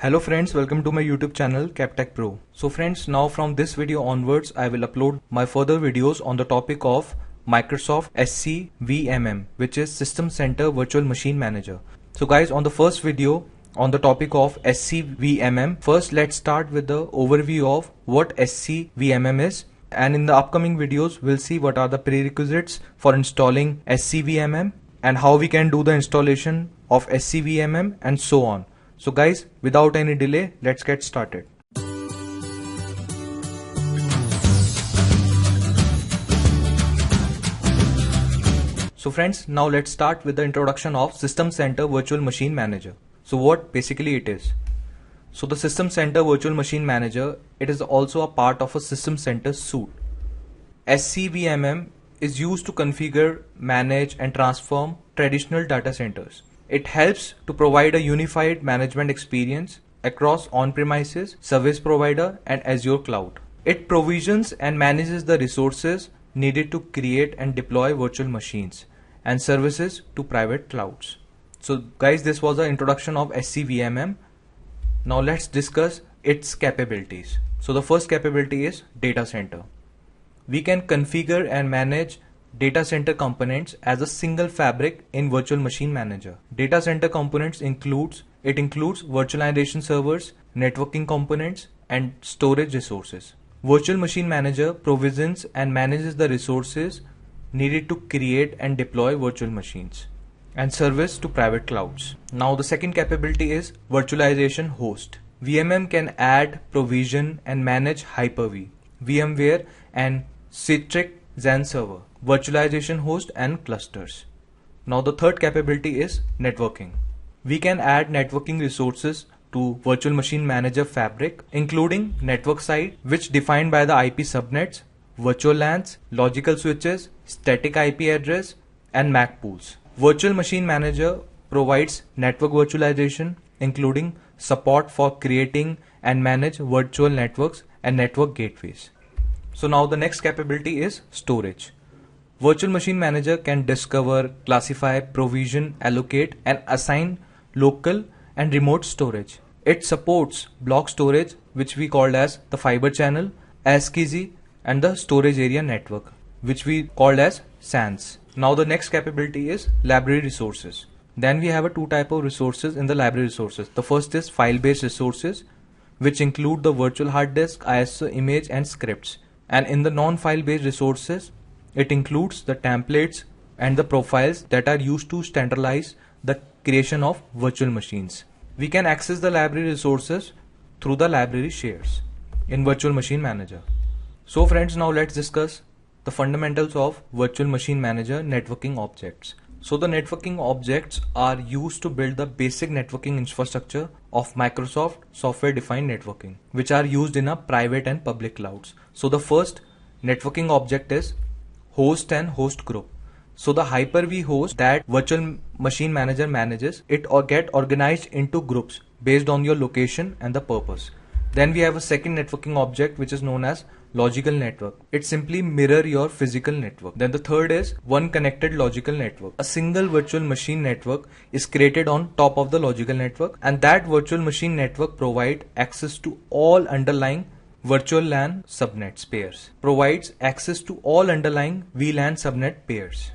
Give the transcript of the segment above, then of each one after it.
Hello friends, welcome to my YouTube channel Kaptechpro. So friends, now from this video onwards I will upload my further videos on the topic of Microsoft SCVMM, which is System Center Virtual Machine Manager. So guys, on the first video on the topic of SCVMM, first let's start with the overview of what SCVMM is, and in the upcoming videos we'll see what are the prerequisites for installing SCVMM and how we can do the installation of SCVMM and so on. So guys, without any delay, let's get started. So friends, now let's start with the introduction of System Center Virtual Machine Manager. So what basically it is? So the System Center Virtual Machine Manager, it is also a part of a System Center suite. SCVMM is used to configure, manage and transform traditional data centers. It helps to provide a unified management experience across on-premises, service provider and Azure cloud. It provisions and manages the resources needed to create and deploy virtual machines and services to private clouds. So guys, this was the introduction of SCVMM. Now let's discuss its capabilities. So the first capability is data center. We can configure and manage data center components as a single fabric in Virtual Machine Manager. Data center components includes virtualization servers, networking components and storage resources. Virtual Machine Manager provisions and manages the resources needed to create and deploy virtual machines and service to private clouds. Now the second capability is virtualization host. VMM can add, provision and manage Hyper-V, VMware and Citrix Xen server, virtualization host and clusters. Now the third capability is networking. We can add networking resources to Virtual Machine Manager fabric, including network side, which defined by the IP subnets, virtual LANs, logical switches, static IP address and MAC pools. Virtual Machine Manager provides network virtualization, including support for creating and manage virtual networks and network gateways. So now the next capability is storage. Virtual Machine Manager can discover, classify, provision, allocate and assign local and remote storage. It supports block storage, which we called as the fiber channel, SCVMM and the storage area network, which we called as SANs. Now the next capability is library resources. Then we have two types of resources in the library resources. The first is file-based resources, which include the virtual hard disk, ISO image and scripts. And in the non-file based resources, it includes the templates and the profiles that are used to standardize the creation of virtual machines. We can access the library resources through the library shares in Virtual Machine Manager. So friends, now let's discuss the fundamentals of Virtual Machine Manager networking objects. So the networking objects are used to build the basic networking infrastructure of Microsoft software defined networking, which are used in a private and public clouds. So the first networking object is host and host group. So the Hyper-V host that Virtual Machine Manager manages, it or get organized into groups based on your location and the purpose. Then we have a second networking object which is known as logical network. It simply mirror your physical network. Then the third is one connected logical network. A single virtual machine network is created on top of the logical network, and that virtual machine network provide access to all underlying virtual LAN subnets pairs. Provides access to all underlying VLAN subnet pairs.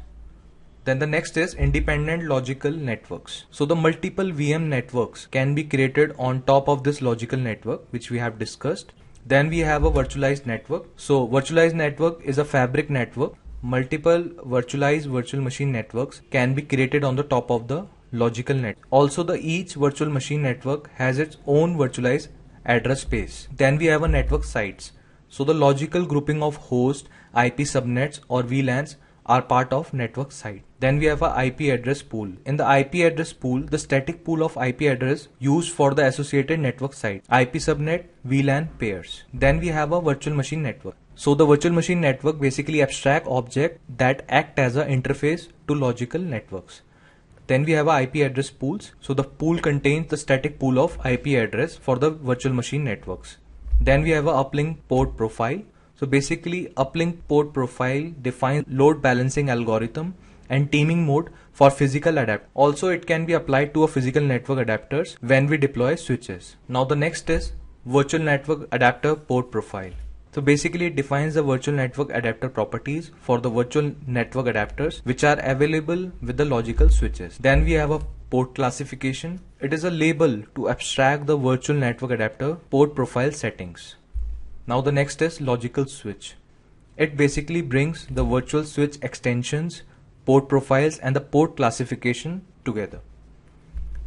Then the next is independent logical networks. So the multiple VM networks can be created on top of this logical network, which we have discussed. Then we have a virtualized network. So virtualized network is a fabric network. Multiple virtualized virtual machine networks can be created on the top of the logical net. Also each virtual machine network has its own virtualized address space. Then we have a network sites. So the logical grouping of host, IP subnets or VLANs are part of network site. Then we have a IP address pool. In the IP address pool, the static pool of IP address used for the associated network site, IP subnet, VLAN pairs. Then we have a virtual machine network. So the virtual machine network basically abstract object that act as an interface to logical networks. Then we have a IP address pools. So the pool contains the static pool of IP address for the virtual machine networks. Then we have a uplink port profile. So basically uplink port profile defines load balancing algorithm and teaming mode for physical adapt. Also, it can be applied to a physical network adapters when we deploy switches. Now the next is virtual network adapter port profile. So basically it defines the virtual network adapter properties for the virtual network adapters which are available with the logical switches. Then we have a port classification. It is a label to abstract the virtual network adapter port profile settings. Now the next is logical switch. It basically brings the virtual switch extensions, port profiles and the port classification together.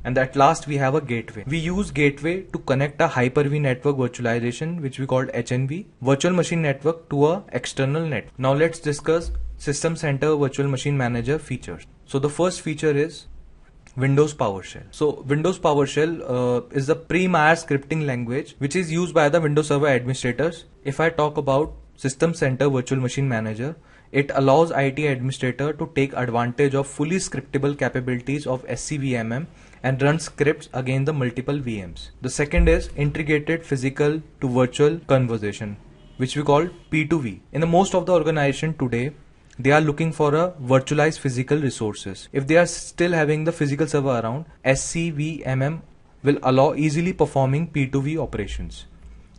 And at last we have a gateway. We use gateway to connect a Hyper-V network virtualization, which we called HNV, virtual machine network, to a external network. Now let's discuss System Center Virtual Machine Manager features. So the first feature is Windows PowerShell. So Windows PowerShell is the pre-Meyer scripting language which is used by the Windows Server administrators. If I talk about System Center Virtual Machine Manager, it allows IT administrator to take advantage of fully scriptable capabilities of SCVMM and run scripts against the multiple VMs. The second is integrated physical to virtual conversation, which we call P2V. In the most of the organization today, they are looking for a virtualized physical resources. If they are still having the physical server around, SCVMM will allow easily performing P2V operations.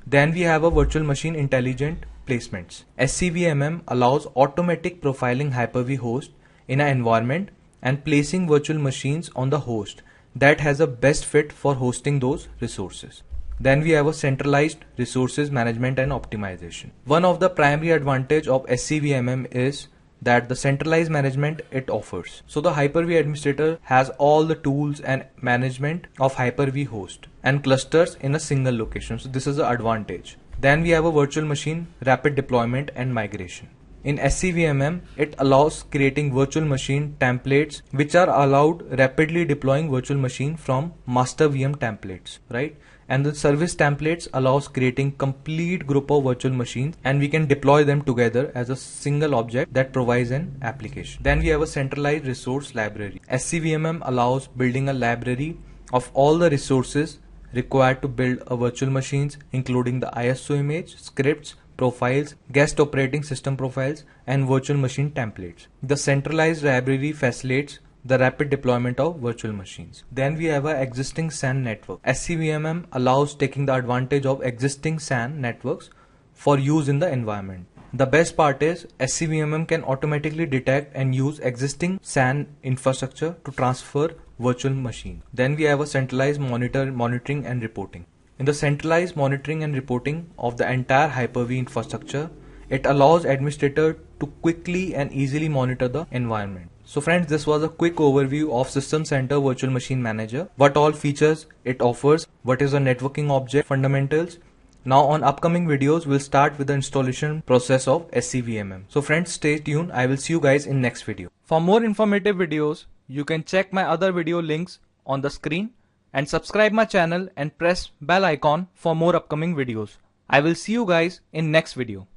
Then we have a virtual machine intelligent placements. SCVMM allows automatic profiling Hyper-V host in an environment and placing virtual machines on the host that has a best fit for hosting those resources. Then we have a centralized resources management and optimization. One of the primary advantage of SCVMM is that the centralized management it offers. So the Hyper-V administrator has all the tools and management of Hyper-V host and clusters in a single location. So this is the advantage. Then we have a virtual machine rapid deployment and migration. In SCVMM, it allows creating virtual machine templates which are allowed rapidly deploying virtual machine from master VM templates, right? And the service templates allows creating complete group of virtual machines and we can deploy them together as a single object that provides an application. Then we have a centralized resource library. SCVMM allows building a library of all the resources required to build a virtual machines, including the ISO image, scripts, profiles, guest operating system profiles, and virtual machine templates. The centralized library facilitates the rapid deployment of virtual machines. Then we have an existing SAN network. SCVMM allows taking the advantage of existing SAN networks for use in the environment. The best part is SCVMM can automatically detect and use existing SAN infrastructure to transfer virtual machine. Then we have a centralized monitoring and reporting. In the centralized monitoring and reporting of the entire Hyper-V infrastructure, it allows administrator to quickly and easily monitor the environment. So friends, this was a quick overview of System Center Virtual Machine Manager, what all features it offers, what is a networking object, fundamentals. Now on upcoming videos, we'll start with the installation process of SCVMM. So friends, stay tuned. I will see you guys in next video. For more informative videos, you can check my other video links on the screen and subscribe my channel and press bell icon for more upcoming videos. I will see you guys in next video.